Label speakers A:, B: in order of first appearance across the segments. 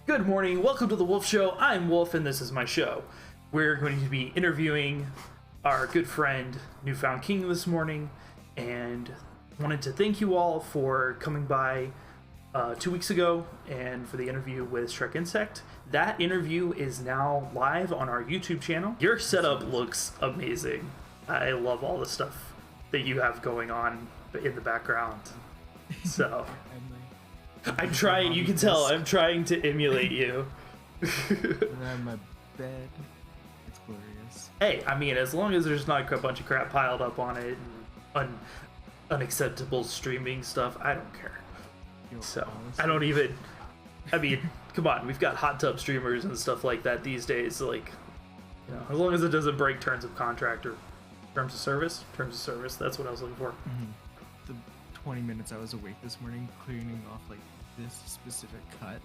A: Good morning, welcome to The Wolf Show. I'm Wolf and this is my show. We're going to be interviewing our good friend NewFoundKing this morning, and wanted to thank you all for coming by 2 weeks ago and for the interview with Shrek Insect. That interview is now live on our YouTube channel. Your setup looks amazing. I love all the stuff that you have going on in the background. So I'm trying, you can tell, I'm trying to emulate you.
B: And on my bed, it's glorious.
A: Hey, I mean, as long as there's not a bunch of crap piled up on it and unacceptable streaming stuff, I don't care. So, I don't even, I mean, come on, we've got hot tub streamers and stuff like that these days, like, you know, as long as it doesn't break terms of contract or terms of service, that's what I was looking for.
B: Mm-hmm. The 20 minutes I was awake this morning cleaning off, like, this specific cut.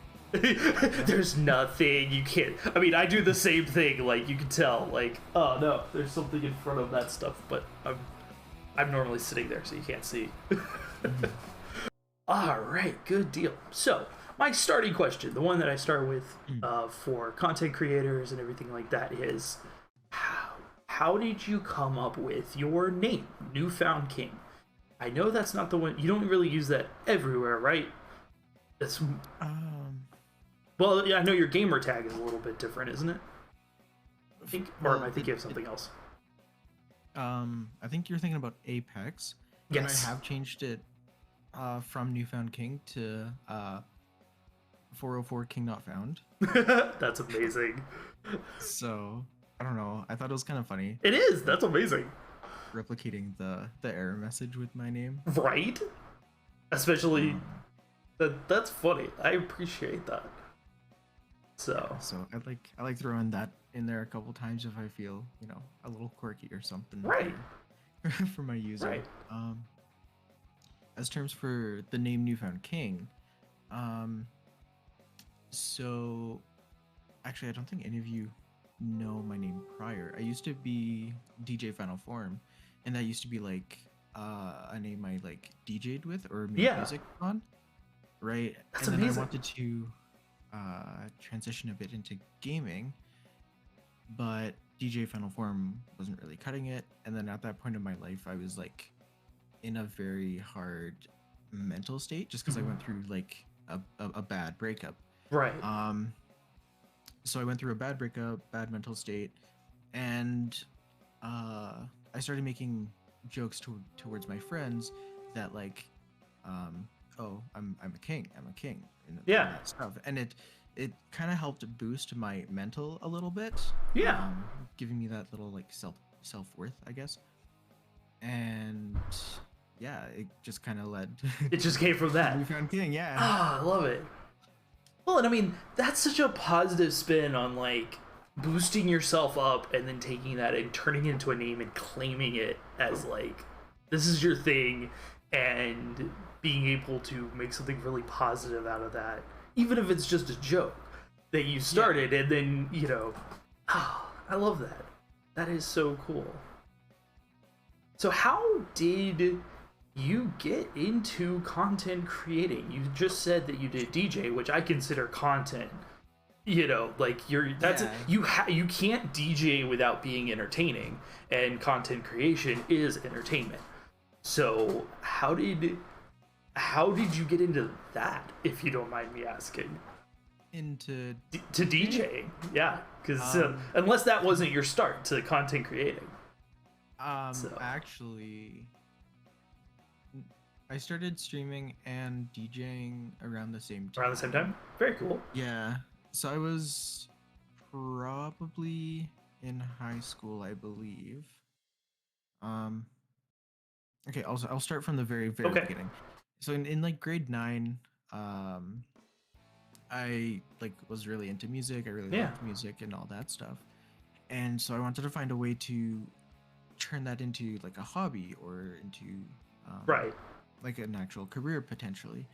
A: There's nothing you can't, I mean, I do the same thing, like, you can tell, like, oh no, there's something in front of that stuff, but I'm normally sitting there, so you can't see.
B: Mm-hmm.
A: All right, good deal. So, my starting question, the one that I start with for content creators and everything like that is, how did you come up with your name, NewFoundKing? I know that's not the one, you don't really use that everywhere, right? It's, well, yeah, I know your gamer tag is a little bit different, isn't it? I think, or am I thinking of something else?
B: I think you're thinking about Apex.
A: Yes.
B: And I have changed it from NewFoundKing to 404 King Not Found.
A: That's amazing.
B: So, I don't know. I thought it was kind of funny.
A: It is. That's amazing.
B: Replicating the error message with my name.
A: Right? Especially, that's funny. I appreciate that. So
B: I like throwing that in there a couple times if I feel, you know, a little quirky or something.
A: Right.
B: For my user.
A: Right.
B: As terms for the name NewFoundKing, so actually I don't think any of you know my name prior. I used to be DJ Final Form, and that used to be like a name I like DJ'd with or made music on. Right.
A: That's
B: and then
A: amazing.
B: I wanted to transition a bit into gaming, but DJ Final Form wasn't really cutting it. And then at that point in my life, I was like in a very hard mental state just because I went through like a bad breakup.
A: Right.
B: So I went through a bad breakup, bad mental state, and I started making jokes towards my friends that like, oh, I'm a king, and that stuff, and it kind of helped boost my mental a little bit.
A: Yeah.
B: Giving me that little like self-worth, I guess. And yeah, it just kind of led.
A: It just came from that.
B: NewFoundKing, yeah.
A: Ah, I love it. Well, and I mean, that's such a positive spin on like boosting yourself up and then taking that and turning it into a name and claiming it as like, this is your thing, and being able to make something really positive out of that, even if it's just a joke that you started. And then, you know, I love that. That is so cool. So how did you get into content creating? You just said that you did DJ, which I consider content. You know, like you can't DJ without being entertaining, and content creation is entertainment. So how did you get into that, if you don't mind me asking?
B: Into
A: to DJing, yeah, because unless that wasn't your start to content creating.
B: Actually, I started streaming and DJing around the same time.
A: Around the same time? Very cool.
B: Yeah. So I was probably in high school, I believe. Um okay, I'll start from the very
A: Okay.
B: beginning. So in like grade 9, um I like was really into music. I really
A: Yeah.
B: liked music and all that stuff. And so I wanted to find a way to turn that into like a hobby or into
A: Right.
B: like an actual career potentially.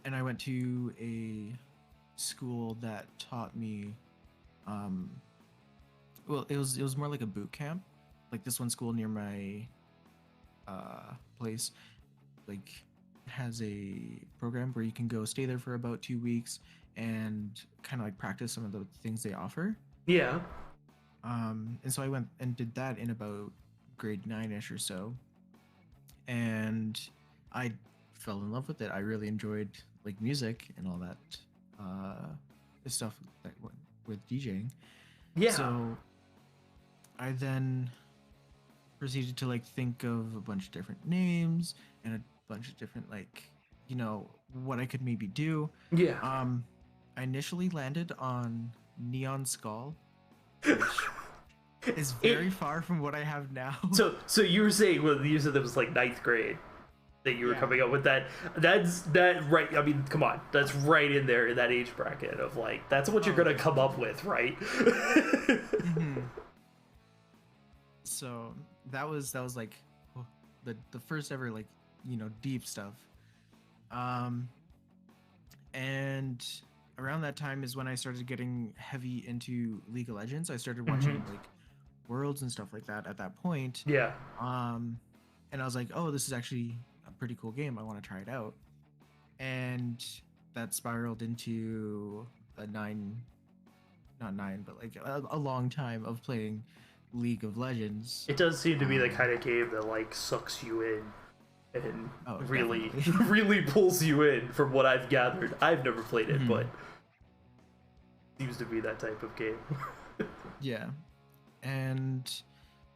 B: And I went to a school that taught me um well it was more like a boot camp. Like this one school near my place like has a program where you can go stay there for about 2 weeks and kind of like practice some of the things they offer.
A: Yeah.
B: And so I went and did that in about grade 9ish or so, and I fell in love with it. I really enjoyed like music and all that stuff that went with DJing.
A: Yeah.
B: So I then proceeded to like think of a bunch of different names and a bunch of different like what I could maybe do.
A: Yeah.
B: I initially landed on Neon Skull, which is very far from what I have now.
A: So you were saying when you said that was like ninth grade that you were coming up with that. That's that right. I mean, come on, that's right in there in that age bracket of like that's what you're gonna come up with, right?
B: Mm-hmm. So that was like the first ever like deep stuff. And around that time is when I started getting heavy into League of Legends. I started watching like Worlds and stuff like that at that point.
A: Yeah.
B: And I was like, oh, this is actually a pretty cool game. I want to try it out. And that spiraled into a not 9, but like a long time of playing League of Legends.
A: It does seem to be the kind of game that like sucks you in and really really pulls you in from what I've gathered. I've never played it, but seems to be that type of game.
B: Yeah. And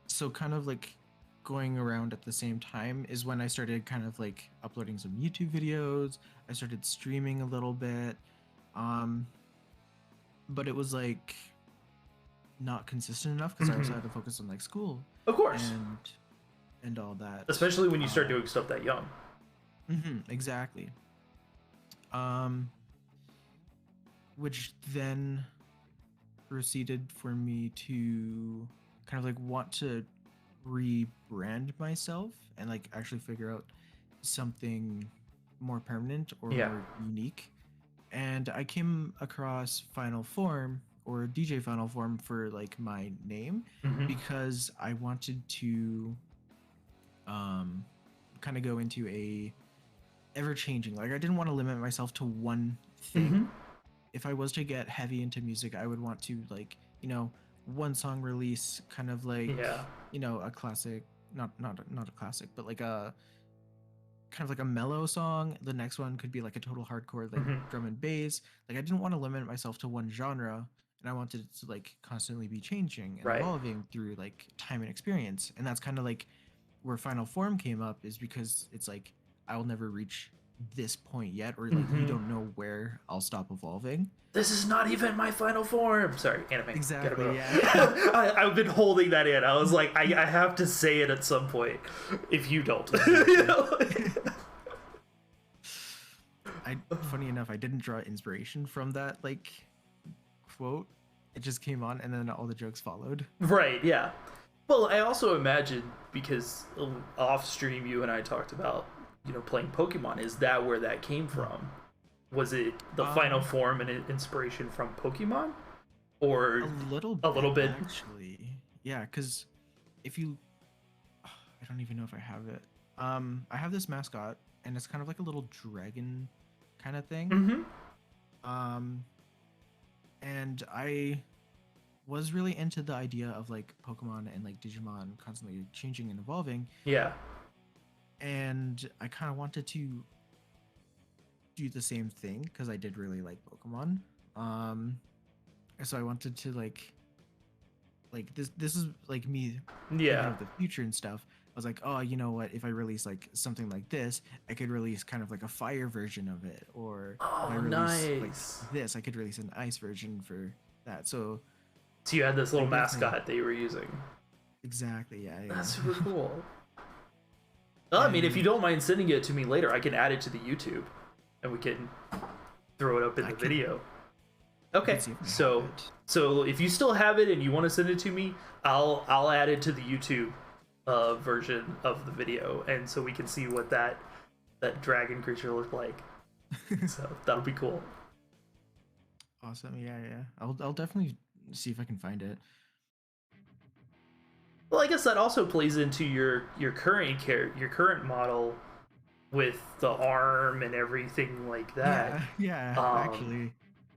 B: so kind of like going around at the same time is when I started kind of like uploading some YouTube videos. I started streaming a little bit. But it was like not consistent enough because I also had to focus on like school.
A: Of course.
B: And all that.
A: Especially when you start doing stuff that young.
B: Exactly. Which then proceeded for me to kind of like want to rebrand myself and like actually figure out something more permanent or more unique. And I came across Final Form or DJ Final Form for like my name because I wanted to kind of go into a ever changing, like I didn't want to limit myself to one thing. If I was to get heavy into music, I would want to like one song release kind of like a classic, not a classic, but like a kind of like a mellow song. The next one could be like a total hardcore like drum and bass. Like I didn't want to limit myself to one genre, and I wanted it to like constantly be changing and evolving through like time and experience. And that's kind of like where Final Form came up, is because it's like I'll never reach this point yet, or like you don't know where I'll stop evolving.
A: This is not even my final form. Sorry, anime.
B: Exactly. Yeah.
A: I've been holding that in. I was like, I have to say it at some point. If you don't,
B: Funny enough, I didn't draw inspiration from that like quote. It just came on, and then all the jokes followed.
A: Right. Yeah. Well, I also imagine, because off stream you and I talked about playing Pokemon. Is that where that came from? Was it the final form and inspiration from Pokemon, or
B: a little bit actually? Yeah, because if you, I don't even know if I have it. I have this mascot, and it's kind of like a little dragon kind of thing. And I was really into the idea of like Pokemon and like Digimon constantly changing and evolving.
A: Yeah.
B: And I kind of wanted to do the same thing because I did really like Pokemon. So I wanted to like this is like me thinking of the future and stuff. was like, oh, you know what? If I release like something like this, I could release kind of like a fire version of it, or if I
A: Oh,
B: release like
A: nice.
B: this, I could release an ice version for that. So
A: So you had this
B: I
A: little
B: definitely
A: mascot that you were using.
B: exactly, yeah, yeah.
A: That's super cool. Well, I mean, if you
B: And
A: don't mind sending it to me later, I can add it to the YouTube, and we can throw it up in
B: I
A: the
B: can-
A: video.
B: I
A: Okay,
B: can see if I have
A: so
B: it.
A: if you still have it and you want to send it to me, I'll add it to the YouTube version of the video, and so we can see what that dragon creature looked like. So that'll be cool.
B: Awesome, yeah, yeah. I'll definitely see if I can find it.
A: Well, I guess that also plays into your current model with the arm and everything like that.
B: Yeah, yeah.
A: Um,
B: Actually,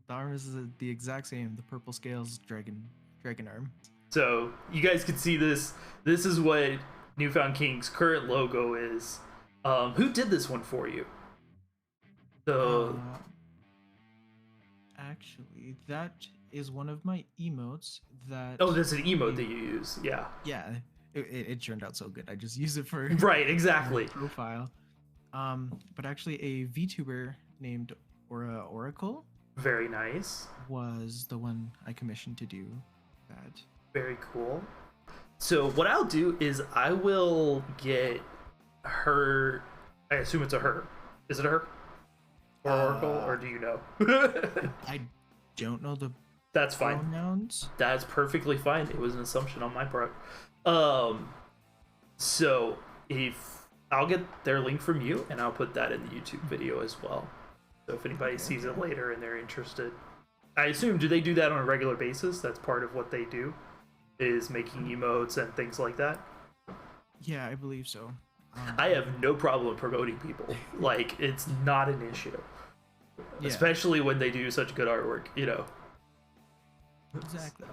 B: the arm is the exact same. The purple scales dragon arm.
A: So you guys can see this. This is what NewFoundKing's current logo is. Who did this one for you? So
B: Actually, that is one of my emotes that.
A: oh, that's an emote that you use. Yeah.
B: Yeah, it turned out so good. I just use it for
A: Right.
B: my
A: Exactly.
B: profile. But actually, a VTuber named Oracle
A: Very nice.
B: was the one I commissioned to do that.
A: Very cool. So what I'll do is I will get her. I assume it's a her. Is it a her? Or Oracle, or do you know?
B: I don't know the
A: That's fine.
B: pronouns.
A: That's perfectly fine. It was an assumption on my part. So if I'll get their link from you, and I'll put that in the YouTube video as well. So if anybody sees it later and they're interested, I assume, do they do that on a regular basis? That's part of what they do, is making emotes and things like that.
B: Yeah, I believe so.
A: I have no problem promoting people. Like, it's not an issue.
B: Yeah,
A: Especially when they do such good artwork, you know.
B: exactly.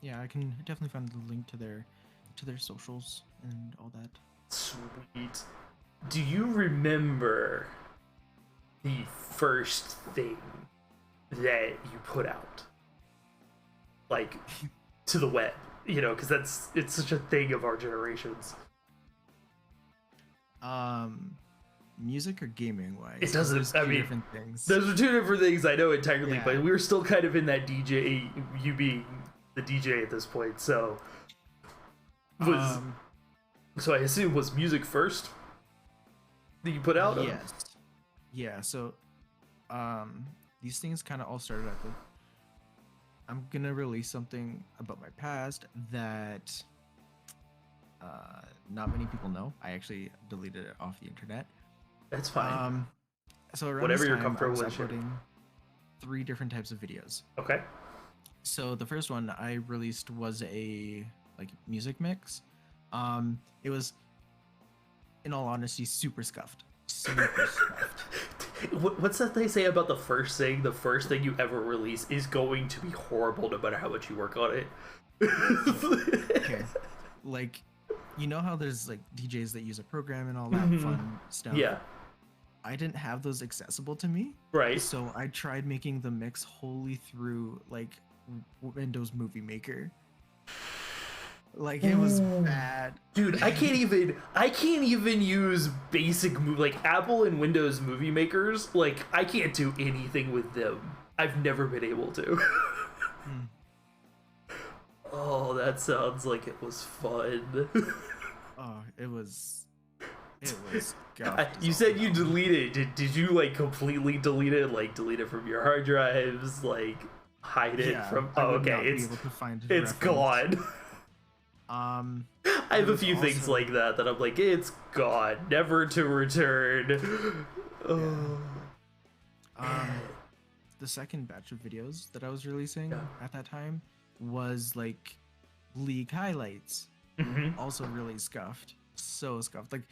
B: Yeah, I can definitely find the link to their socials and all that.
A: Sweet. Do you remember the first thing that you put out? Like, to the web, you know, because it's such a thing of our generations.
B: Music or gaming wise?
A: It doesn't-
B: Those
A: I
B: two
A: mean,
B: different things.
A: Those are two different things, I know entirely,
B: Yeah.
A: but we were still kind of in that DJ, you being the DJ at this point, so so I assume was music first that you put out?
B: Yes. Yeah. So, these things kind of all started at the. I'm gonna release something about my past that not many people know. I actually deleted it off the internet.
A: That's fine.
B: So around
A: Whatever
B: this
A: you're
B: time,
A: comfortable
B: I was
A: with, sure.
B: uploading 3 different types of videos.
A: Okay.
B: So the first one I released was a like music mix. It was, in all honesty, super scuffed. Super scuffed.
A: What's that they say about the first thing? The first thing you ever release is going to be horrible no matter how much you work on it.
B: Okay. Like, you know how there's like DJs that use a program and all that fun stuff?
A: Yeah.
B: I didn't have those accessible to me.
A: Right.
B: So I tried making the mix wholly through like Windows Movie Maker. Like, it was bad.
A: Dude, I can't even use basic like Apple and Windows movie makers. Like, I can't do anything with them. I've never been able to. Oh, that sounds like it was fun.
B: Oh, it was scuffed.
A: You said you deleted. Did you like completely delete it? Like delete it from your hard drives? Like hide it from?
B: I
A: Oh,
B: would
A: okay.
B: not be
A: It's
B: able to find
A: it's
B: reference.
A: gone.
B: I
A: I have a
B: was
A: few things
B: also-
A: like that I'm like, it's gone, never to return. Oh.
B: The second batch of videos that I was releasing
A: Yeah.
B: at that time was like league highlights.
A: Mhm.
B: Also really scuffed. So scuffed. Like,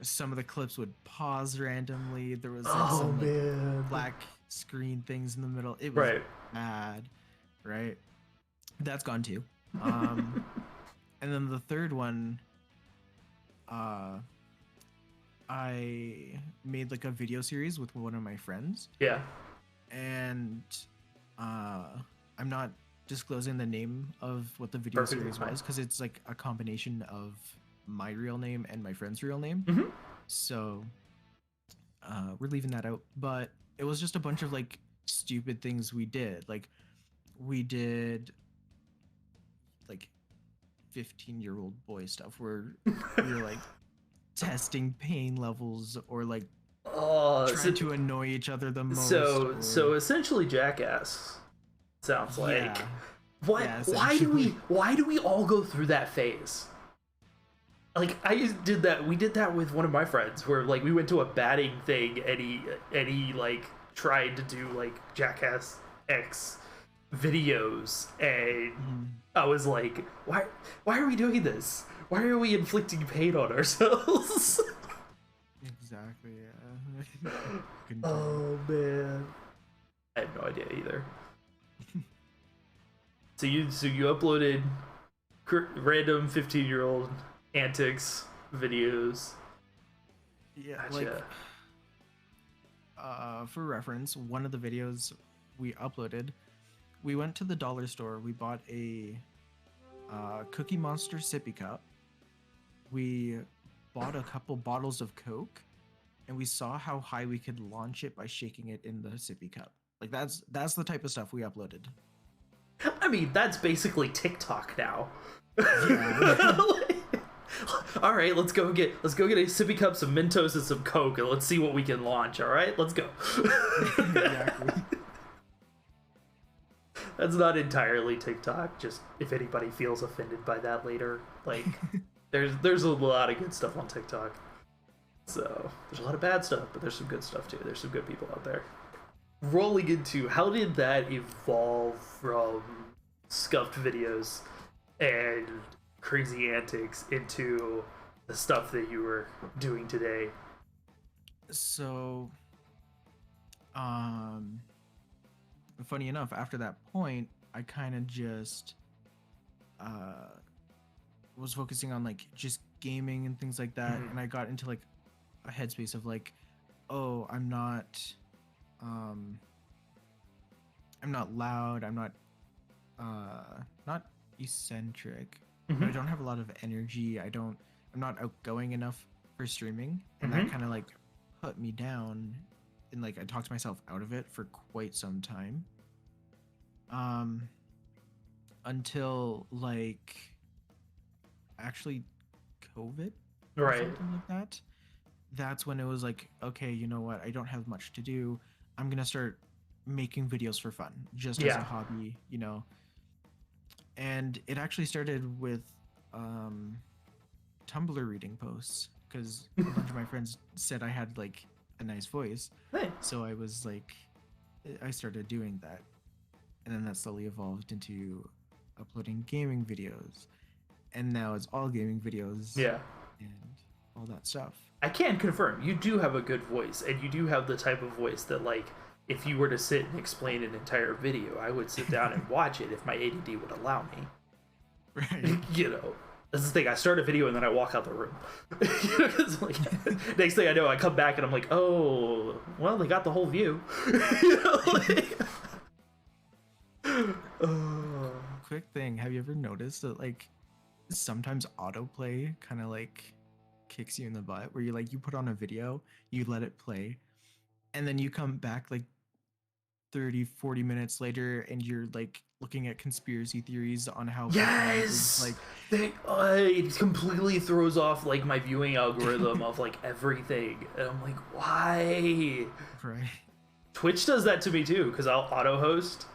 B: some of the clips would pause randomly. There was like,
A: Oh
B: some like,
A: man.
B: black screen things in the middle. It was
A: Right.
B: bad. Right? That's gone too. And then the third one, I made like a video series with one of my friends,
A: Yeah.
B: and I'm not disclosing the name of what the video
A: Perfectly
B: series
A: fine.
B: was because it's like a combination of my real name and my friend's real name.
A: Mhm.
B: So we're leaving that out. But it was just a bunch of like stupid things we did. Like we did like 15-year-old boy stuff where we were like testing pain levels or like trying to annoy each other the most.
A: So essentially Jackass sounds like.
B: Yeah.
A: Why do we all go through that phase? Like we did that with one of my friends where like we went to a batting thing and he like tried to do like Jackass X videos and I was like, why are we doing this? Why are we inflicting pain on ourselves?
B: Exactly, yeah.
A: Oh man. I have no idea either. So you uploaded random 15-year-old antics videos.
B: Yeah,
A: gotcha.
B: Like for reference, one of the videos we uploaded, we went to the dollar store, we bought a Cookie Monster sippy cup, we bought a couple bottles of Coke, and we saw how high we could launch it by shaking it in the sippy cup. Like that's the type of stuff we uploaded.
A: I mean, that's basically TikTok now.
B: Yeah.
A: All right, let's go get a sippy cup, some Mentos, and some Coke, and let's see what we can launch. All right, let's go.
B: Exactly.
A: That's not entirely TikTok. Just if anybody feels offended by that later, like there's a lot of good stuff on TikTok. So there's a lot of bad stuff, but there's some good stuff too. There's some good people out there. Rolling into how did that evolve from scuffed videos and crazy antics into the stuff that you were doing today?
B: So, funny enough, after that point, I kind of just was focusing on like just gaming and things like that, and I got into like a headspace of like, oh, I'm not loud, I'm not eccentric, but I don't have a lot of energy, I'm not outgoing enough for streaming, and that kind of like put me down, and like I talked myself out of it for quite some time, until like actually COVID or something like that. That's when it was like, okay, you know what, I don't have much to do, I'm gonna start making videos for fun, just as a hobby, you know. And it actually started with Tumblr reading posts, because a bunch of my friends said I had like a nice voice.
A: Hey.
B: So I was like, I started doing that, and then that slowly evolved into uploading gaming videos, and now it's all gaming videos.
A: Yeah.
B: And all that stuff.
A: I can confirm you do have a good voice, and you do have the type of voice that, like, if you were to sit and explain an entire video, I would sit down and watch it if my ADD would allow me.
B: Right.
A: You know, that's the thing. I start a video and then I walk out the room. You know, 'cause, like, next thing I know, I come back and I'm like, oh, well, they got the whole view. You know, like,
B: Quick thing, have you ever noticed that like sometimes autoplay kind of like kicks you in the butt, where you put on a video, you let it play, and then you come back like 30-40 minutes later and you're like looking at conspiracy theories on how
A: yes, like it completely throws off like my viewing algorithm of like everything, and I'm like, why?
B: Right.
A: Twitch does that to me too, because I'll auto host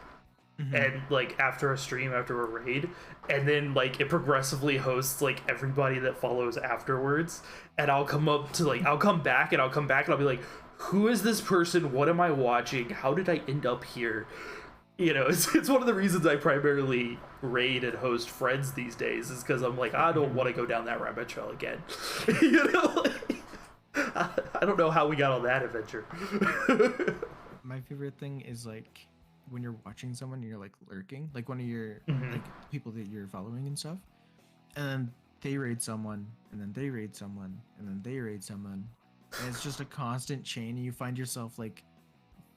A: and like after a stream, after a raid, and then like it progressively hosts like everybody that follows afterwards, and I'll come back and I'll be like, who is this person? What am I watching? How did I end up here? You know, it's one of the reasons I primarily raid and host friends these days, is because I'm like, I don't want to go down that rabbit trail again. You know, like, I don't know how we got on that adventure.
B: My favorite thing is like when you're watching someone and you're like lurking, like one of your like people that you're following and stuff, and then they raid someone, and then they raid someone, and then they raid someone, and it's just a constant chain, and you find yourself like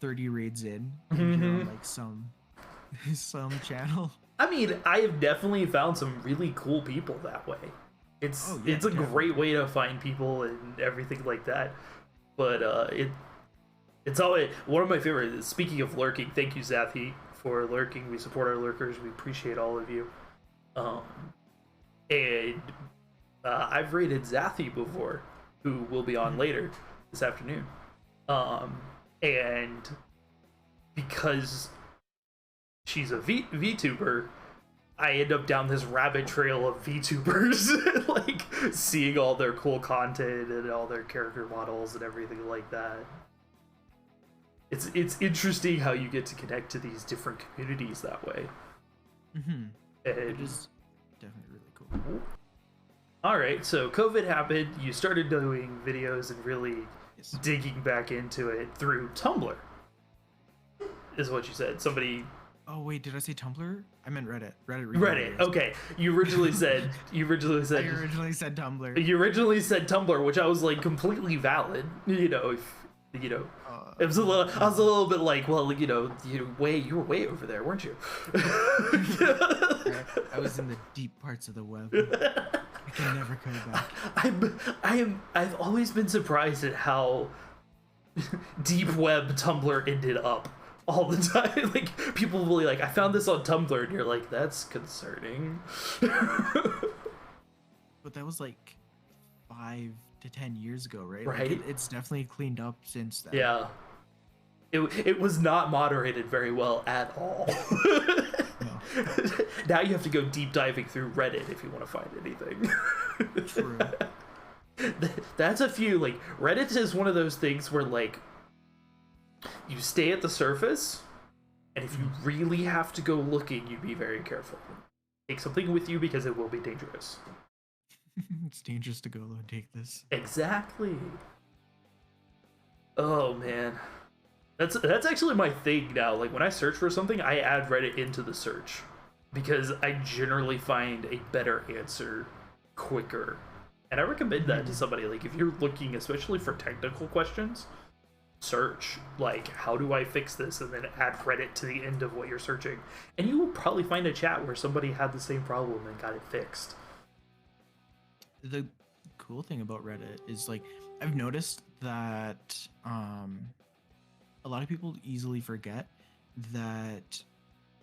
B: 30 raids in, and you're on like some channel.
A: I mean, I have definitely found some really cool people that way. It's
B: Oh yeah,
A: it's a
B: definitely.
A: great way to find people and everything like that. But it's always one of my favorites. Speaking of lurking, thank you Zathi for lurking. We support our lurkers. We appreciate all of you. Um, and I've rated Zathi before, who will be on
B: Mhm.
A: later this afternoon. And because she's a VTuber, I end up down this rabbit trail of VTubers, like seeing all their cool content and all their character models and everything like that. It's interesting how you get to connect to these different communities that way.
B: It
A: And
B: is definitely really cool.
A: all right, so COVID happened. You started doing videos and really
B: Yes.
A: digging back into it through Tumblr, is what you said. Somebody
B: Oh wait, did I say Tumblr? I meant Reddit. Reddit.
A: Reddit. Okay, you originally said
B: I originally said Tumblr.
A: you originally said Tumblr, which I was like completely valid. You know, if you know, it was a little. I was a little bit like, well, you know, you were way over there, weren't you?
B: I was in the deep parts of the web. I can never go back.
A: I've always been surprised at how deep web Tumblr ended up all the time. Like people will be like, I found this on Tumblr, and you're like, that's concerning.
B: But that was like 5 to 10 years ago, right?
A: Right.
B: Like it's definitely cleaned up since then.
A: Yeah. It was not moderated very well at all.
B: No.
A: Now you have to go deep diving through Reddit if you want to find anything.
B: True.
A: That's a few, like, Reddit is one of those things where, like, you stay at the surface, and if you really have to go looking, you be very careful. Take something with you because it will be dangerous.
B: It's dangerous to go and take this.
A: Exactly. Oh man, that's actually my thing now. Like when I search for something, I add Reddit into the search because I generally find a better answer quicker. And I recommend that to somebody. Like if you're looking, especially for technical questions, search like how do I fix this, and then add Reddit to the end of what you're searching, and you will probably find a chat where somebody had the same problem and got it fixed.
B: The cool thing about Reddit is like I've noticed that a lot of people easily forget that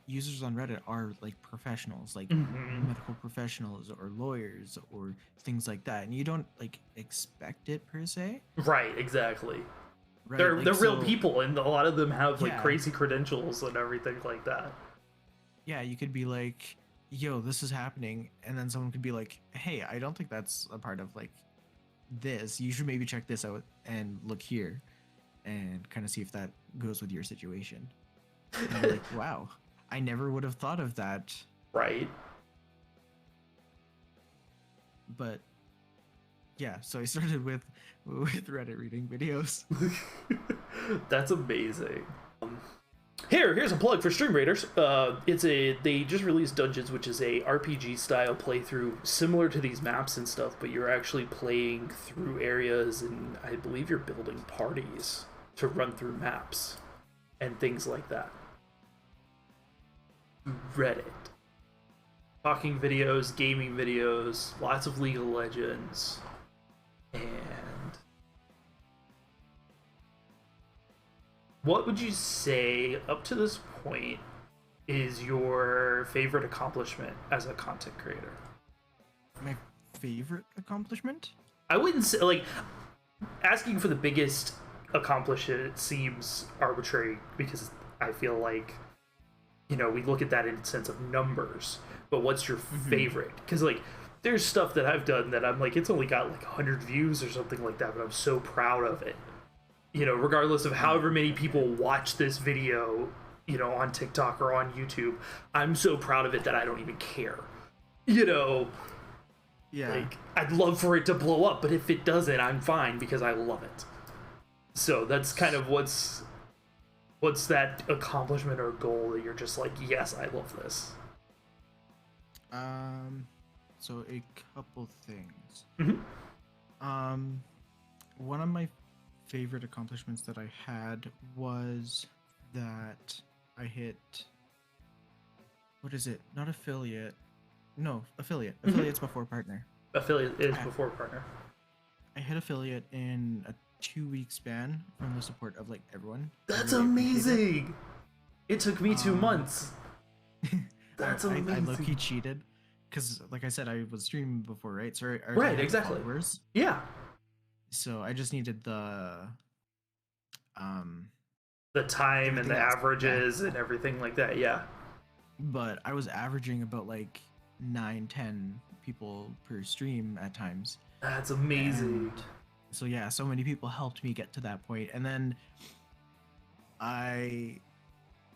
B: users on Reddit are like professionals, like medical professionals or lawyers or things like that, and you don't like expect it per se.
A: Right, exactly.
B: Right?
A: They're
B: Like,
A: they're real
B: so-
A: people, and a lot of them have like
B: Yeah.
A: crazy credentials and everything like that.
B: Yeah, you could be like, yo, this is happening, and then someone could be like, hey, I don't think that's a part of like this. You should maybe check this out and look here and kind of see if that goes with your situation. And you're like, wow, I never would have thought of that.
A: Right.
B: But yeah, so I started with Reddit reading videos.
A: That's amazing. Here's a plug for Stream Raiders. They just released Dungeons, which is a RPG style playthrough similar to these maps and stuff, but you're actually playing through areas, and I believe you're building parties to run through maps and things like that. Reddit. Talking videos, gaming videos, lots of League of Legends, and what would you say up to this point is your favorite accomplishment as a content creator?
B: My favorite accomplishment?
A: I wouldn't say, like, asking for the biggest accomplishment seems arbitrary because I feel like, you know, we look at that in the sense of numbers, but what's your favorite? Because, like, there's stuff that I've done that I'm like, it's only got like 100 views or something like that, but I'm so proud of it. You know, regardless of however many people watch this video, you know, on TikTok or on YouTube, I'm so proud of it that I don't even care. You know,
B: Yeah.
A: like, I'd love for it to blow up, but if it doesn't, I'm fine because I love it. So that's kind of what's that accomplishment or goal that you're just like, yes, I love this.
B: So a couple things.
A: Mhm.
B: One of my favorite accomplishments that I had was that I hit, what is it? Not affiliate. No, affiliate. Affiliate's before partner.
A: affiliate is before partner?
B: I hit affiliate in a 2-week span from the support of like everyone.
A: That's
B: really
A: amazing. It took me 2 months. That's amazing.
B: I low-key cheated because, like I said, I was streaming before, right? So I
A: right,
B: had
A: exactly.
B: followers.
A: Yeah.
B: So I just needed the
A: time and the averages and everything like that. Yeah.
B: But I was averaging about like 9-10 people per stream at times.
A: That's amazing.
B: And so yeah, so many people helped me get to that point, and then I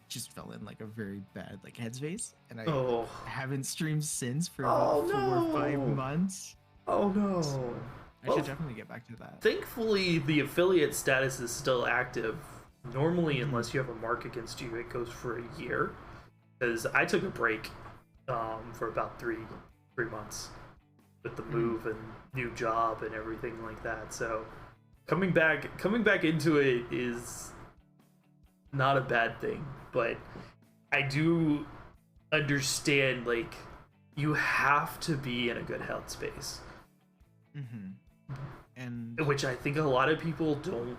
B: just fell in like a very bad like headspace, and I haven't streamed since for about 4 or 5 months.
A: Oh no.
B: I should definitely get back to that.
A: Thankfully, the affiliate status is still active. Normally, unless you have a mark against you, it goes for a year. Because I took a break for about three months with the move and new job and everything like that. So coming back into it is not a bad thing, but I do understand, like, you have to be in a good health space. And which I think a lot of people don't.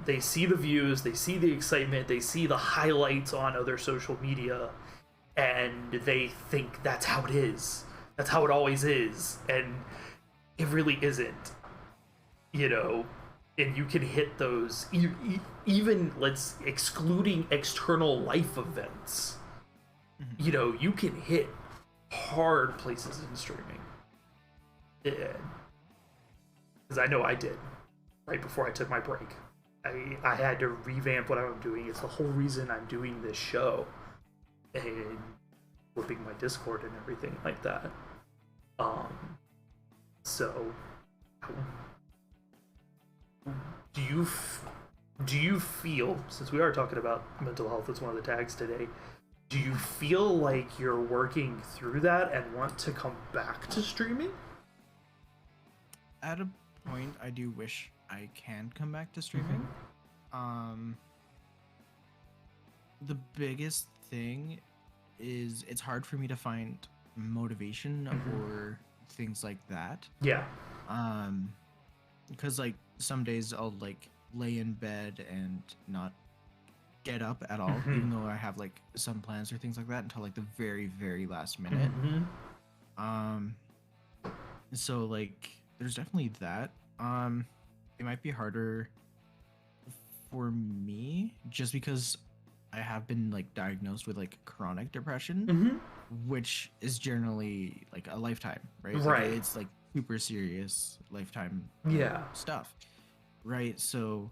A: They see the views, they see the excitement, they see the highlights on other social media, and they think that's how it is. That's how it always is, and it really isn't. You know, and you can hit those, even let's excluding external life events. You know, you can hit hard places in streaming. Because I know I did right before I took my break. I had to revamp what I'm doing. It's the whole reason I'm doing this show and flipping my Discord and everything like that. So do you feel, since we are talking about mental health as one of the tags today, do you feel like you're working through that and want to come back to streaming?
B: At a point, I do wish I can come back to streaming. The biggest thing is it's hard for me to find motivation or things like that.
A: Yeah.
B: Because like some days I'll like lay in bed and not get up at all, even though I have like some plans or things like that until like the very, very last minute. So like there's definitely that. It might be harder for me just because I have been like diagnosed with like chronic depression, which is generally like a lifetime, right?
A: Right.
B: Like, it's like super serious lifetime stuff, right? So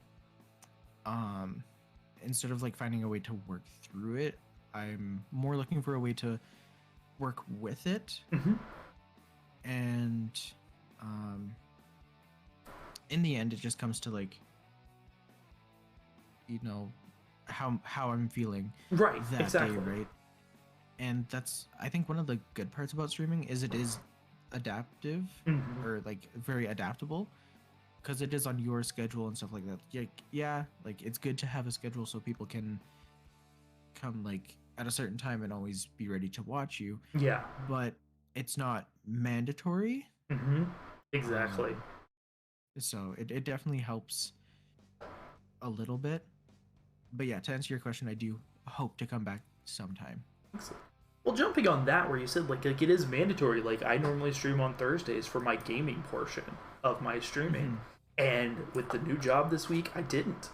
B: instead of like finding a way to work through it, I'm more looking for a way to work with it. And in the end, it just comes to like, you know, how I'm feeling that day, right? And that's, I think, one of the good parts about streaming is it is adaptive or like very adaptable, because it is on your schedule and stuff like that. Like it's good to have a schedule so people can come like at a certain time and always be ready to watch you. Yeah, but it's not mandatory.
A: Exactly.
B: So it definitely helps a little bit. But yeah, to answer your question, I do hope to come back sometime.
A: Well, jumping on that, where you said like it is mandatory, like I normally stream on Thursdays for my gaming portion of my streaming, and with the new job this week, I didn't.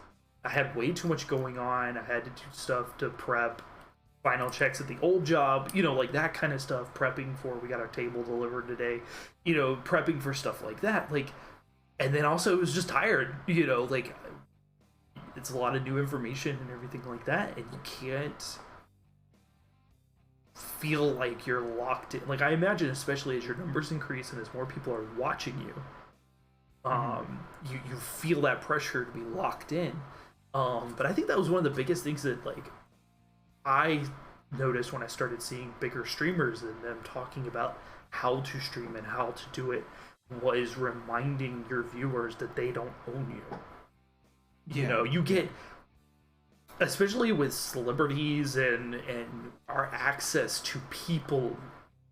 A: I had way too much going on. I had to do stuff to prep final checks at the old job, you know, like that kind of stuff, prepping for, we got our table delivered today, you know, prepping for stuff like that, like, and then also was just tired, you know, like it's a lot of new information and everything like that, and you can't feel like you're locked in. Like I imagine, especially as your numbers increase and as more people are watching you, you feel that pressure to be locked in. But I think that was one of the biggest things that like I noticed when I started seeing bigger streamers and them talking about how to stream and how to do it, was reminding your viewers that they don't own you. You know, you get, especially with celebrities and our access to people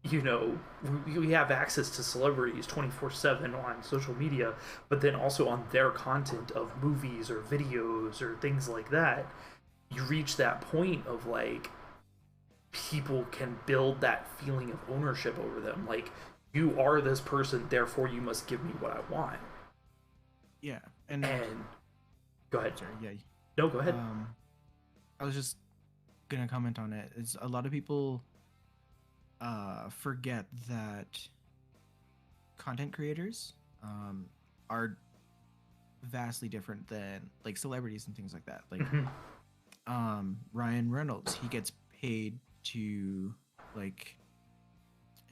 A: you know, we have access to celebrities 24/7 on social media, but then also on their content of movies or videos or things like that. You reach that point of like people can build that feeling of ownership over them. Like, you are this person, therefore you must give me what I want.
B: Yeah, and
A: go ahead.
B: sorry, yeah.
A: No, go ahead.
B: I was just gonna comment on it. It's a lot of people forget that content creators are vastly different than like celebrities and things like that. Like Ryan Reynolds, he gets paid to like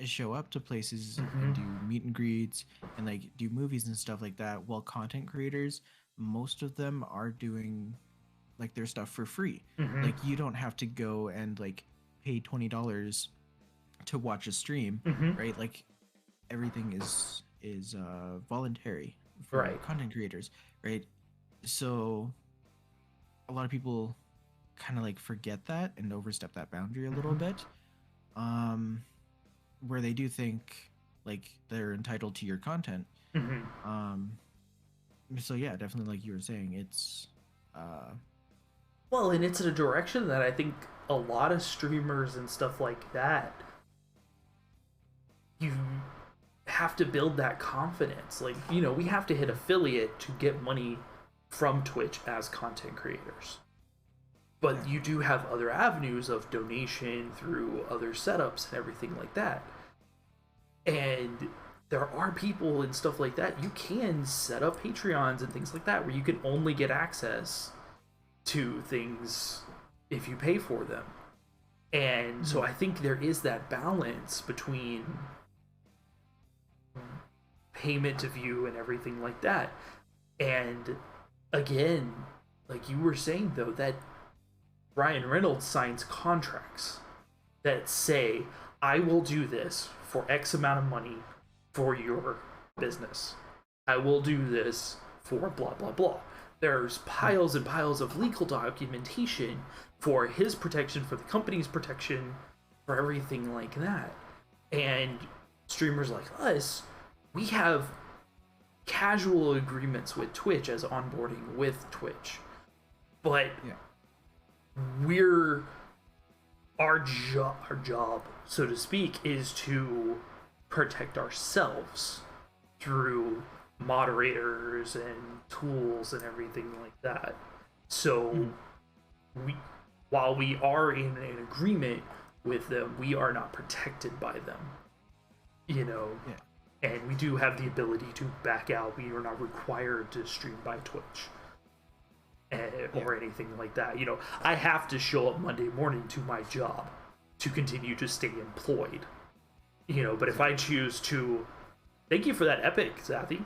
B: show up to places and do meet and greets and like do movies and stuff like that, while content creators, most of them are doing like their stuff for free. Like, you don't have to go and like pay $20 to watch a stream, right? Like, everything is voluntary for content creators, right? So a lot of people kind of like forget that and overstep that boundary a little bit, where they do think like they're entitled to your content. So yeah, definitely, like you were saying, it's
A: well, and it's in a direction that I think a lot of streamers and stuff like that, you have to build that confidence. Like, you know, we have to hit affiliate to get money from Twitch as content creators. But you do have other avenues of donation through other setups and everything like that. And there are people and stuff like that. You can set up Patreons and things like that where you can only get access to things if you pay for them. And so I think there is that balance between payment to view and everything like that. And again, like you were saying though, that Ryan Reynolds signs contracts that say, I will do this for X amount of money for your business. I will do this for blah, blah, blah. There's piles and piles of legal documentation for his protection, for the company's protection, for everything like that. And streamers like us, we have casual agreements with Twitch as onboarding with Twitch. But our job, so to speak, is to protect ourselves through moderators and tools and everything like that. So while we are in an agreement with them, we are not protected by them, you know. And we do have the ability to back out. We are not required to stream by Twitch or anything like that. You know, I have to show up Monday morning to my job to continue to stay employed, you know. But if I choose to, thank you for that epic, Zathy.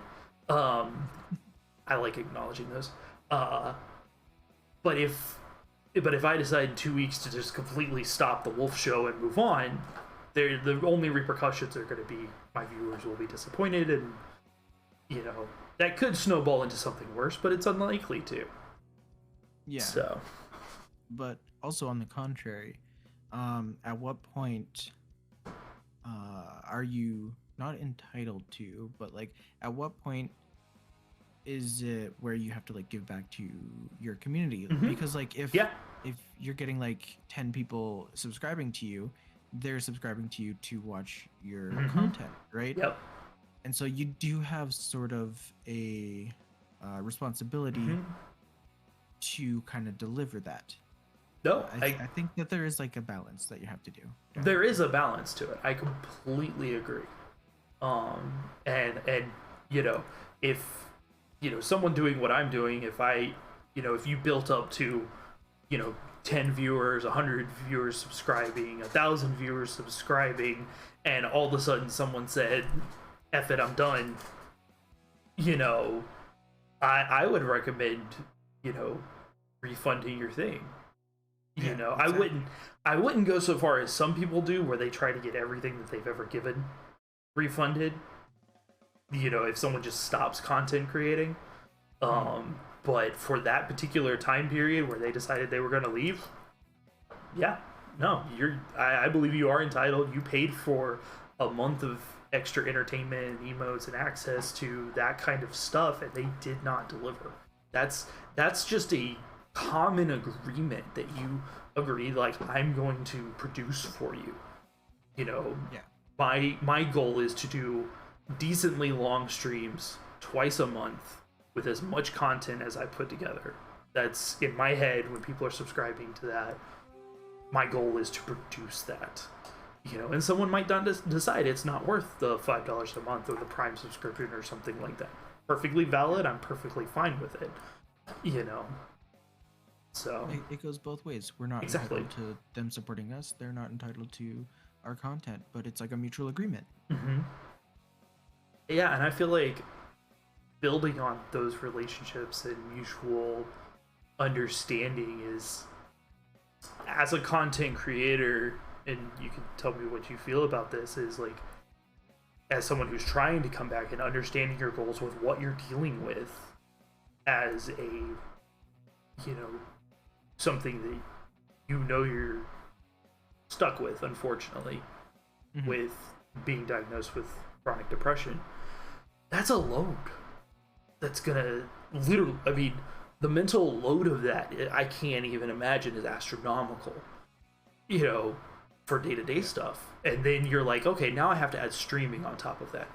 A: I like acknowledging those. But if I decide in 2 weeks to just completely stop the Wolf Show and move on, the only repercussions are going to be my viewers will be disappointed, and you know that could snowball into something worse, but it's unlikely to.
B: Yeah.
A: So,
B: but also on the contrary, at what point are you not entitled to, but like at what point is it where you have to like give back to your community? Because like if you're getting like 10 people subscribing to you, they're subscribing to you to watch your content, right?
A: Yep.
B: And so you do have sort of a responsibility to kind of deliver that.
A: No,
B: I think that there is like a balance that you have to do.
A: There is a balance to it. I completely agree. And you know, if you know someone doing what I'm doing, if you built up to, you know, 10 viewers, 100 viewers subscribing, 1,000 viewers subscribing, and all of a sudden someone said, F it, I'm done, you know, I would recommend, you know, refunding your thing. You know, exactly. I wouldn't go so far as some people do, where they try to get everything that they've ever given refunded. You know, if someone just stops content creating. But for that particular time period where they decided they were going to leave, I believe you are entitled. You paid for a month of extra entertainment and emotes and access to that kind of stuff, and they did not deliver. That's just a common agreement that you agree, like, I'm going to produce for you. You know,
B: Yeah.
A: my goal is to do decently long streams twice a month with as much content as I put together. That's in my head when people are subscribing to that. My goal is to produce that. You know, and someone might not decide it's not worth the $5 a month or the Prime subscription or something like that. Perfectly valid. I'm perfectly fine with it. You know, so
B: It goes both ways. We're not
A: exactly
B: entitled to them supporting us. They're not entitled to our content, but it's like a mutual agreement.
A: Yeah, and I feel like building on those relationships and mutual understanding is, as a content creator, and you can tell me what you feel about this, is like, as someone who's trying to come back and understanding your goals with what you're dealing with as a, you know, something that you know you're stuck with, unfortunately, with being diagnosed with chronic depression. That's a load. That's gonna literally, I mean, the mental load of that, I can't even imagine, is astronomical, you know, for day-to-day stuff. And then you're like, okay, now I have to add streaming on top of that.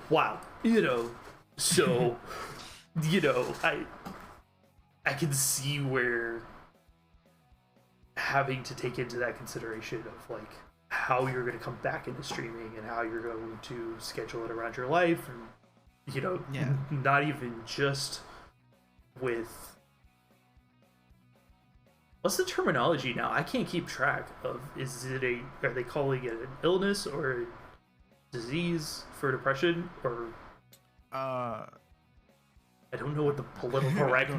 A: Wow. You know, so, you know, I can see where having to take into that consideration of like how you're going to come back into streaming and how you're going to schedule it around your life, and, you know, not even just with, what's the terminology now? I can't keep track of, are they calling it an illness or a disease for depression, or I don't know what the political right.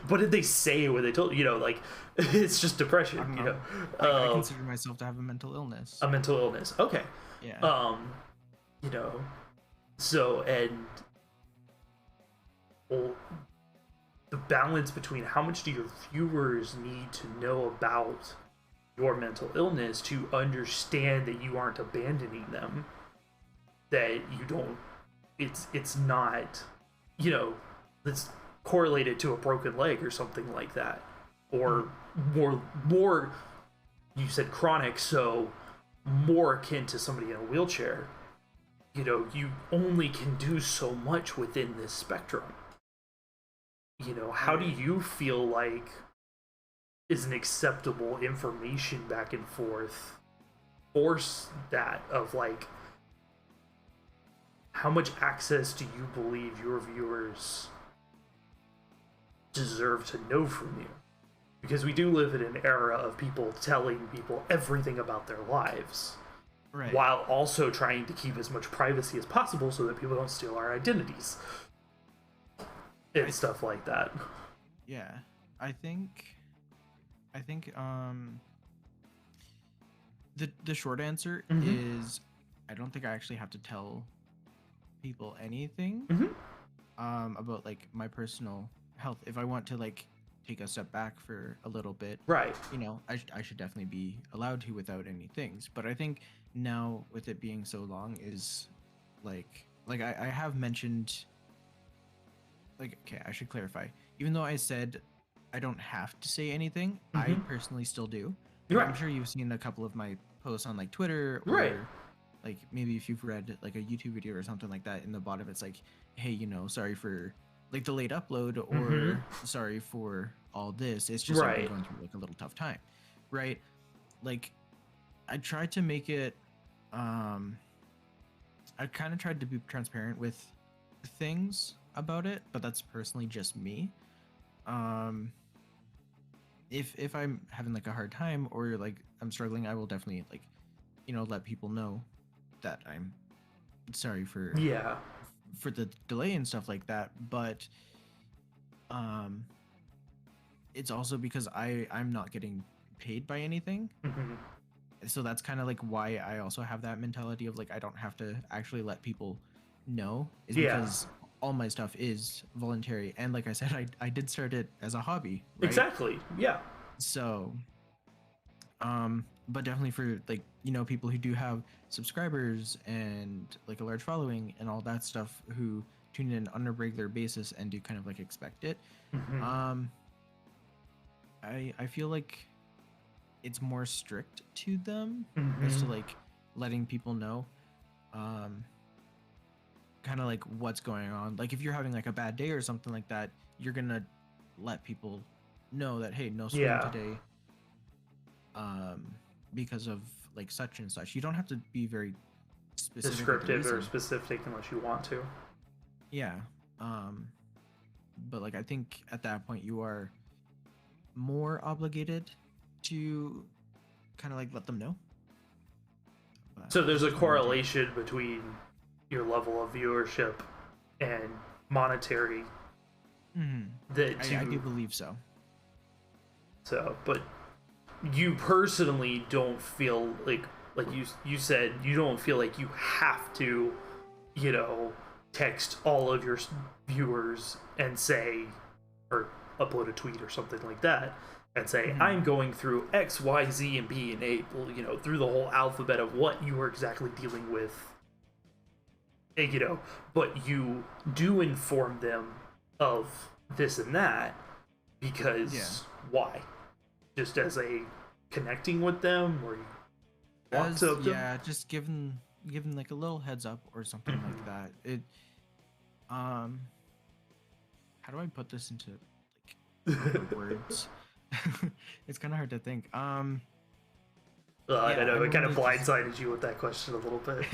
A: What did they say when they told, you know, like, it's just depression, you know.
B: I consider myself to have a mental illness.
A: A mental illness. Okay.
B: Yeah.
A: You know, so, and well, the balance between how much do your viewers need to know about your mental illness to understand that you aren't abandoning them, that you don't, it's not, you know, it's correlated to a broken leg or something like that, or more you said chronic, so more akin to somebody in a wheelchair. You know, you only can do so much within this spectrum. You know, how do you feel like is an acceptable information back and forth force that of like, how much access do you believe your viewers deserve to know from you? Because we do live in an era of people telling people everything about their lives,
B: right,
A: while also trying to keep as much privacy as possible so that people don't steal our identities and stuff like that.
B: Yeah, I think the short answer is, I don't think I actually have to tell people anything about like my personal health. If I want to like take a step back for a little bit,
A: right,
B: you know, I should definitely be allowed to without any things. But I think now, with it being so long, is like I have mentioned, like, okay, I should clarify, even though I said I don't have to say anything, I personally still do.
A: Right.
B: I'm sure you've seen a couple of my posts on like Twitter, or
A: right,
B: like maybe if you've read like a YouTube video or something like that, in the bottom it's like, hey, you know, sorry for like the late upload, or sorry for all this. It's just I've been going through like a little tough time, right? Like, I tried to make it, I kind of tried to be transparent with things about it, but that's personally just me. If I'm having like a hard time or like I'm struggling, I will definitely like, you know, let people know that I'm sorry for the delay and stuff like that. But it's also because I'm not getting paid by anything. So that's kind of like why I also have that mentality of like, I don't have to actually let people know, is because all my stuff is voluntary. And like I said, I did start it as a hobby, right?
A: Exactly. Yeah.
B: So But definitely for like, you know, people who do have subscribers and like a large following and all that stuff who tune in on a regular basis and do kind of like expect it.
A: Mm-hmm.
B: I feel like it's more strict to them as to
A: Mm-hmm.
B: like letting people know kind of like what's going on. Like if you're having like a bad day or something like that, you're gonna let people know that, hey, no stream
A: Yeah.
B: today because of like such and such. You don't have to be very specific with the
A: Descriptive or
B: reason.
A: specific unless you want to.
B: Yeah. But like I think at that point you are more obligated to kind of like let them know. But
A: So there's
B: that's
A: a
B: just my own take.
A: correlation between your level of viewership and monetary that
B: I do believe so.
A: so, but you personally don't feel like you said you don't feel like you have to, you know, text all of your viewers and say, or upload a tweet or something like that and say, I'm going through X, Y, Z, and B and A, you know, through the whole alphabet of what you are exactly dealing with, you know, but you do inform them of this and that because why? Just as a connecting with them, or you want
B: As
A: to them?
B: yeah, just given like a little heads up or something like that. It um how do I put this into like words? It's kind of hard to think.
A: I
B: Yeah, I
A: know it kind of
B: normally just
A: blindsided you with that question a little bit.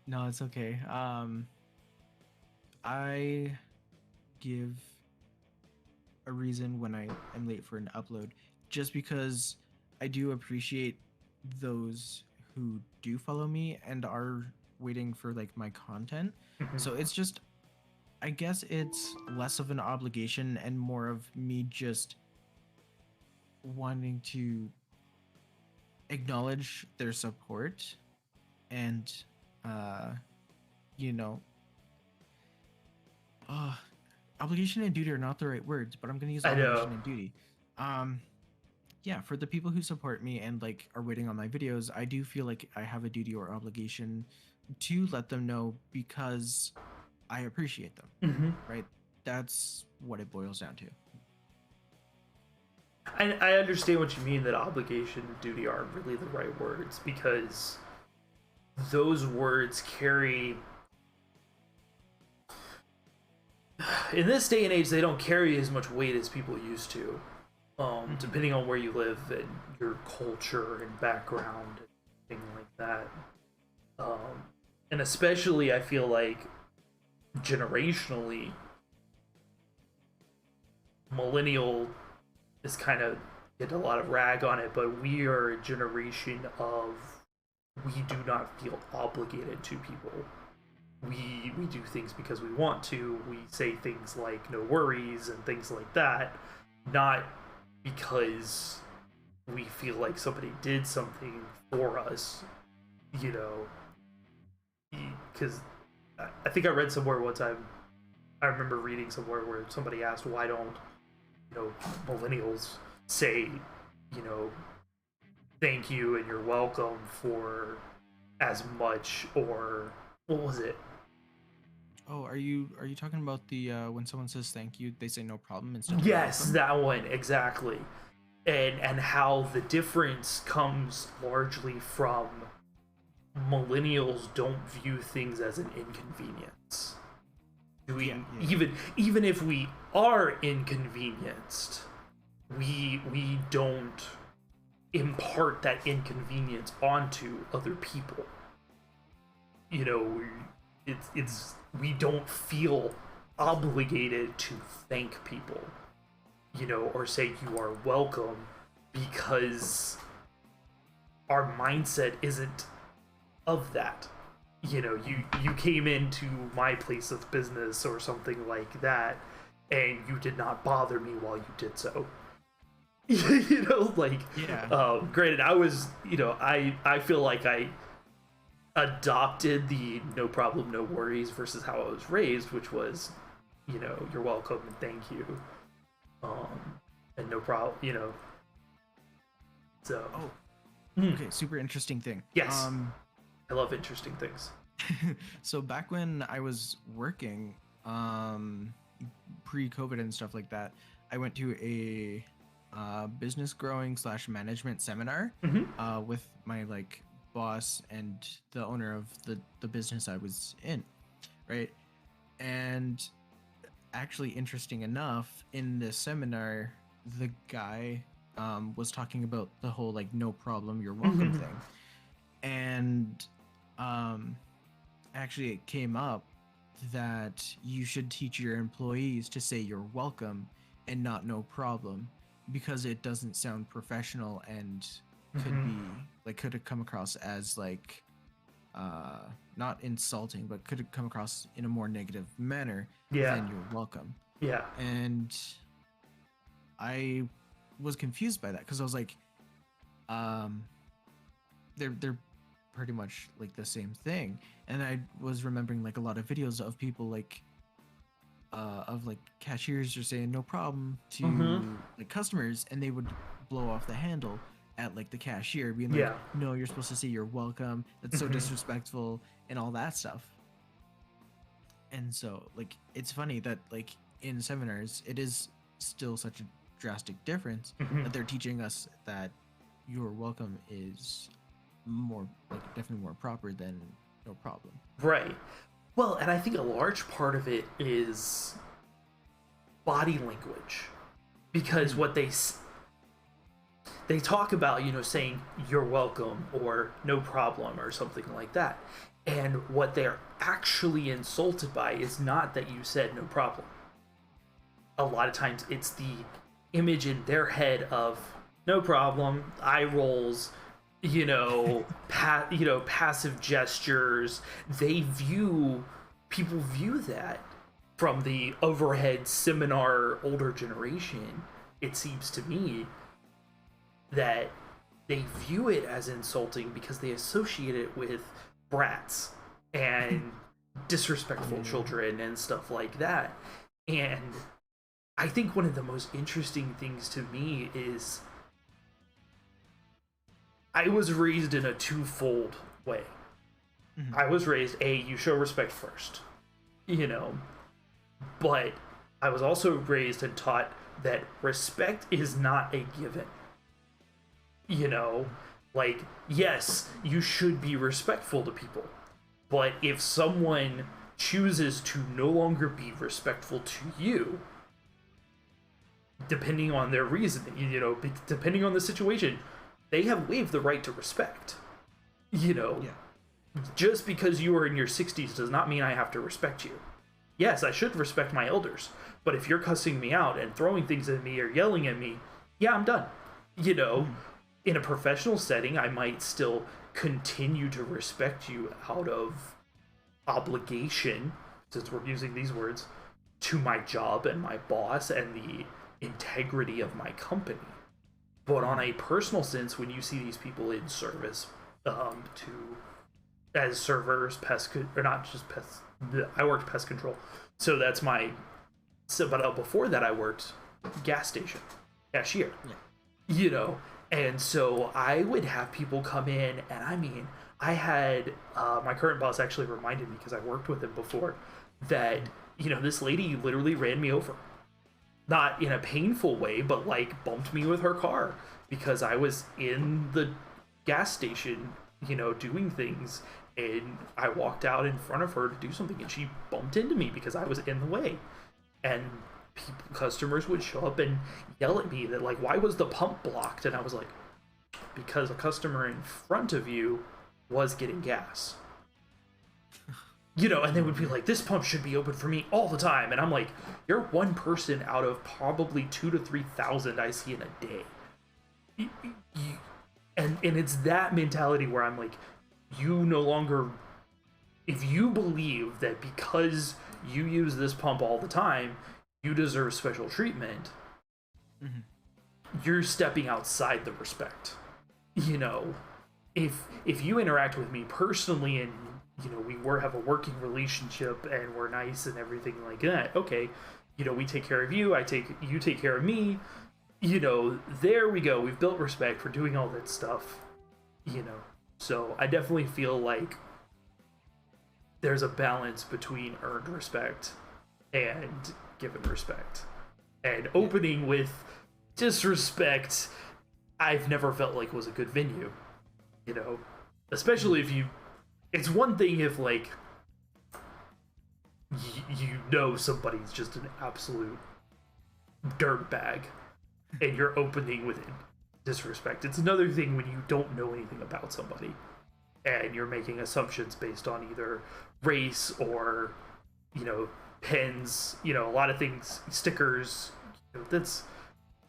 B: no, it's okay. I give a reason when I am late for an upload, just because I do appreciate those who do follow me and are waiting for like my content. So it's just, I guess it's less of an obligation and more of me just wanting to acknowledge their support and you know, obligation and duty are not the right words, but I'm gonna use
A: I know.
B: obligation and duty. Yeah, for the people who support me and like are waiting on my videos, I do feel like I have a duty or obligation to let them know because I appreciate them, right? That's what it boils down to.
A: I understand what you mean, that obligation and duty aren't really the right words, because those words carry, in this day and age, they don't carry as much weight as people used to. Depending on where you live and your culture and background and things like that. And especially, I feel like generationally, millennial is kind of get a lot of rag on it, but we are a generation of, we do not feel obligated to people. We do things because we want to. We say things like no worries and things like that, not because we feel like somebody did something for us, you know. Because I think I read somewhere one time, I remember reading somewhere where somebody asked, why don't, you know, millennials say, you know, thank you and you're welcome for as much, or what was it?
B: Oh, are you talking about the when someone says thank you, they say no problem instead of you're
A: Yes,
B: welcome?
A: that one exactly. And how the difference comes largely from millennials don't view things as an inconvenience. Even if we are inconvenienced, we don't impart that inconvenience onto other people. You know, it's we don't feel obligated to thank people, you know, or say you are welcome, because our mindset isn't of that. You know, you came into my place of business or something like that, and you did not bother me while you did so. You know, like, granted, I was, you know, I feel like I adopted the no problem, no worries versus how I was raised, which was, you know, you're welcome and thank you, and no problem, you know. So,
B: Oh,
A: mm,
B: okay. Super interesting thing.
A: yes, I love interesting things.
B: So back when I was working, pre-COVID and stuff like that, I went to a business growing slash management seminar
A: Hmm.
B: with my like boss and the owner of the business I was in, right? And actually, interesting enough, in this seminar, the guy was talking about the whole like "no problem, you're welcome"
A: Hmm.
B: thing, and um, actually it came up that you should teach your employees to say you're welcome and not no problem, because it doesn't sound professional and could
A: Hmm.
B: be like could have come across as like not insulting, but could have come across in a more negative manner
A: Yeah,
B: than you're welcome.
A: yeah.
B: And I was confused by that because I was like, um, they're pretty much like the same thing. And I was remembering like a lot of videos of people like of like cashiers are saying no problem
A: Hmm.
B: to like customers, and they would blow off the handle at like the cashier being like,
A: Yeah.
B: no, you're supposed to say you're welcome, that's so
A: Hmm.
B: disrespectful and all that stuff. And so like it's funny that like in seminars it is still such a drastic difference
A: Hmm.
B: that they're teaching us that you're welcome is more like definitely more proper than no problem.
A: Right. Well, and I think a large part of it is body language, because
B: Mm.
A: what they talk about, saying you're welcome or no problem or something like that. And what they're actually insulted by is not that you said no problem. A lot of times it's the image in their head of no problem, eye rolls, passive gestures. People view that from the overhead seminar older generation. It seems to me that they view it as insulting because they associate it with brats and disrespectful
B: Yeah.
A: children and stuff like that. And I think one of the most interesting things to me is I was raised in a twofold way.
B: Mhm.
A: I was raised, you show respect first, you know, but I was also raised and taught that respect is not a given. You know, like, yes, you should be respectful to people, but if someone chooses to no longer be respectful to you, depending on their reasoning, depending on the situation, they have waived the right to respect. You know,
B: Yeah.
A: just because you are in your 60s does not mean I have to respect you. Yes, I should respect my elders, but if you're cussing me out and throwing things at me or yelling at me, yeah, I'm done. You know,
B: Mhm.
A: in a professional setting, I might still continue to respect you out of obligation, since we're using these words, to my job and my boss and the integrity of my company. But on
B: Mhm.
A: a personal sense, when you see these people in service, to as servers, or not just pest. I worked pest control, so that's my. So, but before that, I worked gas station cashier.
B: Yeah.
A: You know, and so I would have people come in, and I mean, I had my current boss actually reminded me, because I worked with him before, that this lady literally ran me over, not in a painful way, but like bumped me with her car because I was in the gas station, doing things, and I walked out in front of her to do something, and she bumped into me because I was in the way. And customers would show up and yell at me that, like, why was the pump blocked? And I was like, because a customer in front of you was getting gas. And they would be like, this pump should be open for me all the time. And I'm like, you're one person out of probably 2 to 3,000 I see in a day. And it's that mentality where I'm like, you no longer, if you believe that because you use this pump all the time, you deserve special treatment,
B: Mhm.
A: you're stepping outside the respect. If you interact with me personally, and we have a working relationship and we're nice and everything like that, okay, we take care of you, you take care of me, you know, there we go. We've built respect for doing all that stuff, you know. So I definitely feel like there's a balance between earned respect and given respect. And opening with disrespect, I've never felt like was a good venue, you know. Especially if you, it's one thing if like you know somebody's just an absolute dirtbag and you're opening with disrespect. It's another thing when you don't know anything about somebody and you're making assumptions based on either race or, you know, pens, you know, a lot of things, stickers. You know, that's,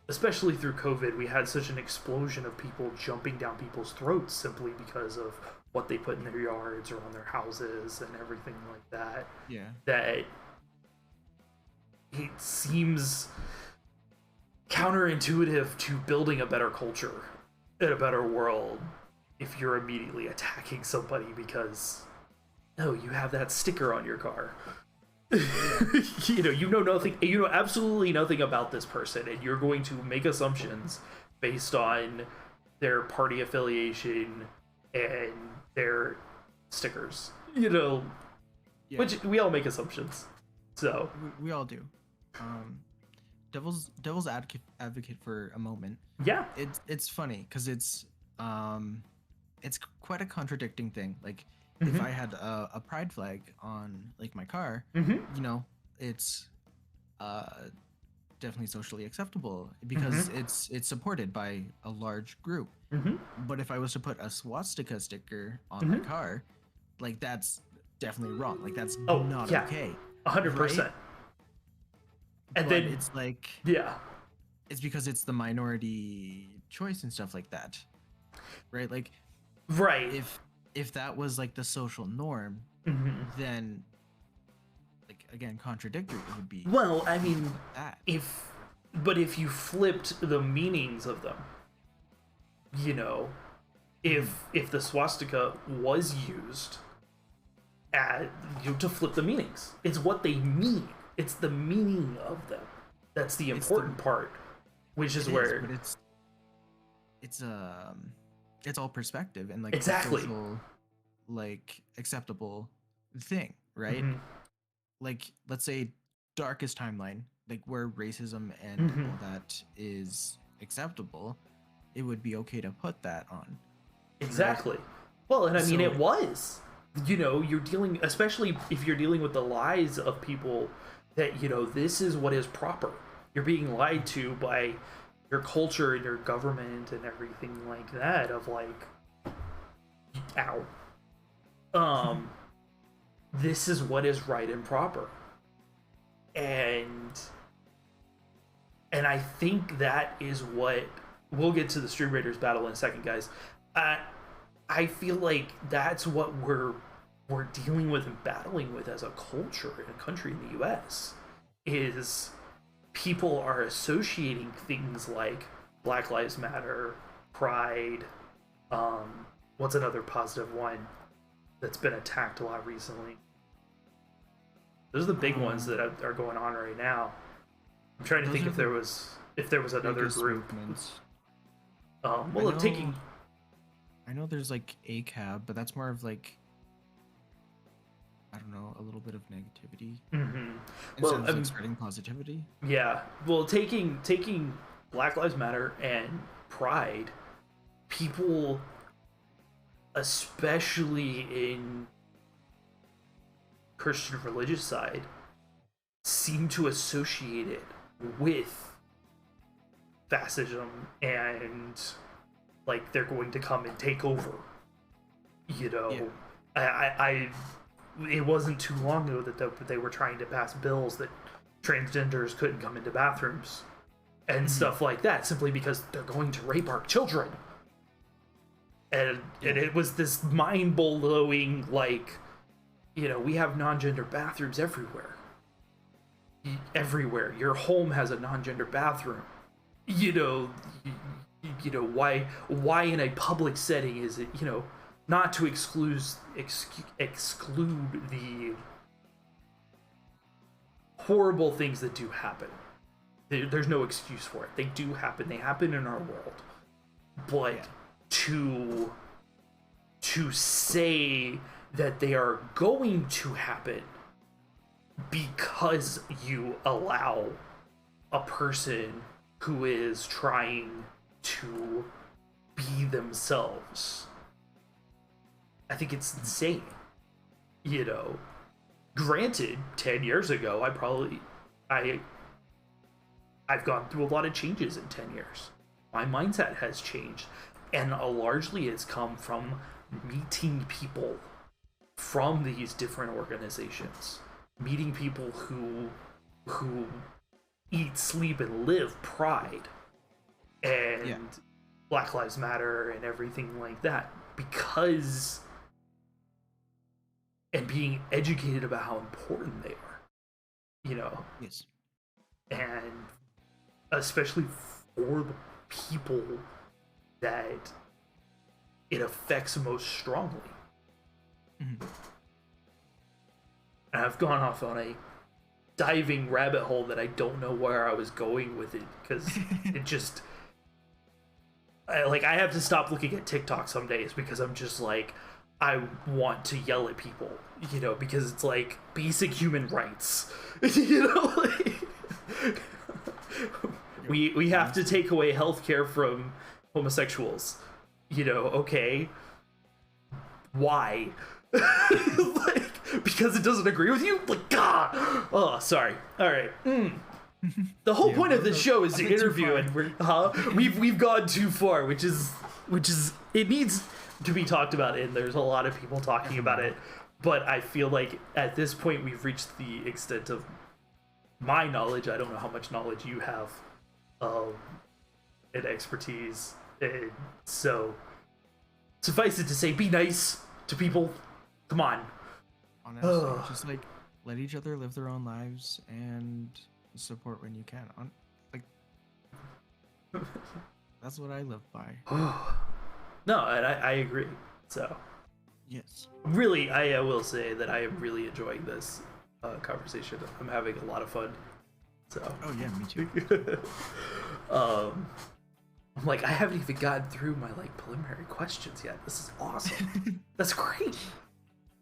A: especially through COVID, we had such an explosion of people jumping down people's throats simply because of what they put in their yards or on their houses and everything like that.
B: Yeah.
A: That it seems counterintuitive to building a better culture and a better world if you're immediately attacking somebody because, oh, you have that sticker on your car. you know nothing, you know absolutely nothing about this person, and you're going to make assumptions based on their party affiliation and their stickers, you know. Yeah. Which we all make assumptions, so
B: we all do. Devil's advocate for a moment.
A: Yeah,
B: it's funny because it's quite a contradicting thing. Like, if I had a pride flag on like my car, you know, it's definitely socially acceptable because it's supported by a large group. But if I was to put a swastika sticker on my car, like, that's definitely wrong. Like, that's not okay.
A: 100%.
B: Right? And then it's like,
A: yeah,
B: it's because it's the minority choice and stuff like that, right? Like,
A: right.
B: If that was like the social norm, then, like, again, contradictory it would be.
A: Well, I mean,
B: that.
A: if you flipped the meanings of them, you know, if the swastika was used to flip the meanings, it's what they mean. It's the meaning of them. That's the important part, which is where it's all perspective and like
B: exactly social, like, acceptable thing, right? Like, let's say darkest timeline, like where racism and all that is acceptable, it would be okay to put that on.
A: Exactly. Right? Well, and I mean, it was. You know, you're dealing, especially if you're dealing with the lies of people that, you know, this is what is proper. You're being lied to by your culture and your government and everything like that of like, ow. This is what is right and proper. And I think that is what, we'll get to the Stream Raiders battle in a second, guys. I feel like that's what we're dealing with and battling with as a culture in a country in the US, is people are associating things like Black Lives Matter, Pride, what's another positive one that's been attacked a lot recently? Those are the big ones that are going on right now. I'm trying to think if there was another group.
B: I know there's like ACAB, but that's more of like, I don't know, a little bit of negativity. Instead of like spreading positivity.
A: Yeah. Well, taking Black Lives Matter and Pride, people, especially in Christian religious side, seem to associate it with fascism and like they're going to come and take over, you know. Yeah. It wasn't too long ago that they were trying to pass bills that transgenders couldn't come into bathrooms and stuff like that simply because they're going to rape our children. And it was this mind-blowing, like, you know, we have non-gender bathrooms everywhere. Everywhere. Your home has a non-gender bathroom. You know, why in a public setting is it, you know, not to exclude the horrible things that do happen, there's no excuse for it. They do happen. They happen in our world. But to say that they are going to happen because you allow a person who is trying to be themselves, I think it's insane. You know, granted, 10 years ago, I've gone through a lot of changes in 10 years. My mindset has changed, and largely it's come from meeting people from these different organizations, meeting people who eat, sleep, and live pride and Black Lives Matter and everything like that, because, and being educated about how important they are, you know.
B: Yes.
A: And especially for the people that it affects most strongly.
B: Mm-hmm.
A: And I've gone off on a diving rabbit hole that I don't know where I was going with it, because it just, I have to stop looking at TikTok some days, because I'm just like, I want to yell at people, you know, because it's like basic human rights, you know, like, we have to take away healthcare from homosexuals, you know, okay, why? Like, because it doesn't agree with you? Like, God! Oh, sorry. All right. The whole point of this show is to interview, and we've gone too far, which is it needs to be talked about, and there's a lot of people talking about it, but I feel like at this point we've reached the extent of my knowledge. I don't know how much knowledge you have, and expertise, and so suffice it to say, be nice to people. Come on.
B: Honestly, just like let each other live their own lives and support when you can. That's what I live by.
A: No, and I agree. So
B: yes,
A: really, I will say that I am really enjoying this conversation. I'm having a lot of fun. So.
B: Oh yeah, me too.
A: I'm like, I haven't even gotten through my preliminary questions yet. This is awesome. That's great.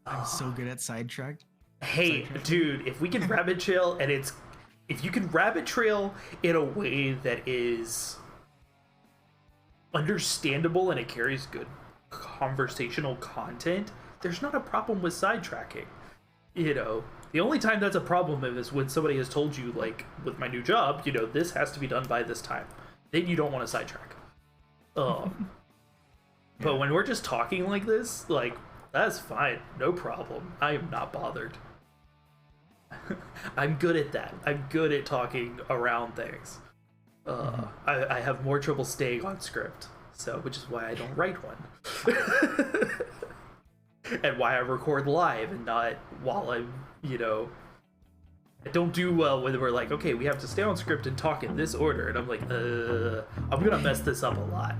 B: I'm so good at sidetracked.
A: Hey, dude, if we can rabbit trail, and if you can rabbit trail in a way that is understandable and it carries good conversational content, there's not a problem with sidetracking. You know, the only time that's a problem is when somebody has told you, like with my new job, you know, this has to be done by this time. Then you don't want to sidetrack. But when we're just talking like this, like, that's fine, no problem. I am not bothered. I'm good at that. I'm good at talking around things. I have more trouble staying on script, so which is why I don't write one. And why I record live and not while I'm, you know, I don't do well when we're like, okay, we have to stay on script and talk in this order, and I'm like, I'm gonna mess this up a lot.